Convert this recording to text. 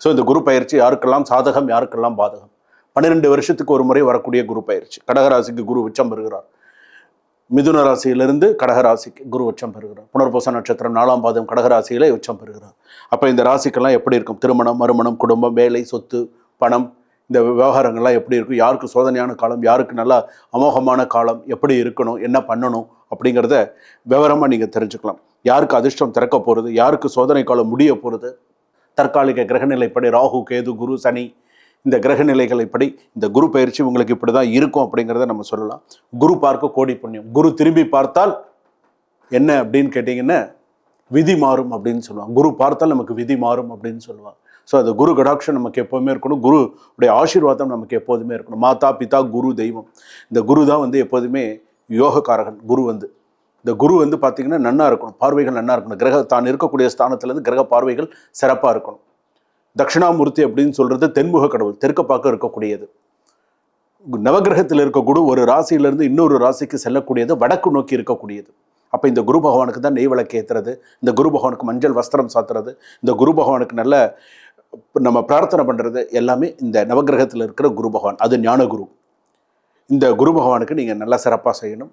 So இந்த குரு பயிற்சி யாருக்கெல்லாம் சாதகம், யாருக்கெல்லாம் பாதகம். 12 வருஷத்துக்கு ஒரு முறை வரக்கூடிய குரு பயிற்சி. கடகராசிக்கு குரு உச்சம் பெறுகிறார். மிதுன ராசியிலிருந்து கடகராசிக்கு குரு உச்சம் பெறுகிறார். புனர்பூச நட்சத்திரம் 4ஆம் பாதம் கடகராசியிலே உச்சம் பெறுகிறார். அப்போ இந்த ராசிக்கெல்லாம் எப்படி இருக்கும்? திருமணம், மறுமணம், குடும்பம், வேலை, சொத்து, பணம், இந்த விவகாரங்கள்லாம் எப்படி இருக்கும்? யாருக்கு சோதனையான காலம், யாருக்கு நல்லா அமோகமான காலம், எப்படி இருக்கணும், என்ன பண்ணணும் அப்படிங்கிறத விவரமாக நீங்கள் தெரிஞ்சுக்கலாம். யாருக்கு அதிர்ஷ்டம் திறக்க போகிறது, யாருக்கு சோதனை காலம் முடிய போகிறது, தற்காலிக கிரகநிலைப்படி ராகு, கேது, குரு, சனி, இந்த கிரகநிலைகளைப்படி இந்த குரு பயிற்சி உங்களுக்கு இப்படி தான் இருக்கும் அப்படிங்கிறத நம்ம சொல்லலாம். குரு பார்க்க கோடி புண்ணியம். குரு திரும்பி பார்த்தால் என்ன அப்படின்னு கேட்டிங்கன்னா விதி மாறும் அப்படின்னு சொல்லுவாங்க. குரு பார்த்தால் நமக்கு விதி மாறும் அப்படின்னு சொல்லுவாங்க. ஸோ அது குரு கடாட்சம் நமக்கு எப்போவுமே இருக்கணும். குரு உடைய ஆசீர்வாதம் நமக்கு எப்போதுமே இருக்கணும். மாதா, பிதா, குரு, தெய்வம். இந்த குரு தான் எப்போதுமே யோகக்காரகன். குரு இந்த குரு பார்த்தீங்கன்னா நன்னா இருக்கணும், பார்வைகள் நன்னா இருக்கணும். தான் இருக்கக்கூடிய ஸ்தானத்துலேருந்து கிரக பார்வைகள் சிறப்பாக இருக்கணும். தட்சிணாமூர்த்தி அப்படின்னு சொல்றது தென்முக கடவுள், தெற்க பார்க்க இருக்கக்கூடியது. நவகிரகத்தில் இருக்க குரு ஒரு ராசியிலிருந்து இன்னொரு ராசிக்கு செல்லக்கூடியது, வடக்கு நோக்கி இருக்கக்கூடியது. அப்போ இந்த குரு பகவானுக்கு தான் நெய் விளக்கு ஏற்றுறது, இந்த குரு பகவானுக்கு மஞ்சள் வஸ்திரம் சாத்துறது, இந்த குரு பகவானுக்கு நல்ல நம்ம பிரார்த்தனை பண்ணுறது எல்லாமே இந்த நவகிரகத்தில் இருக்கிற குரு பகவான். அது ஞான குரு. இந்த குரு பகவானுக்கு நீங்கள் நல்லா சிறப்பாக செய்யணும்.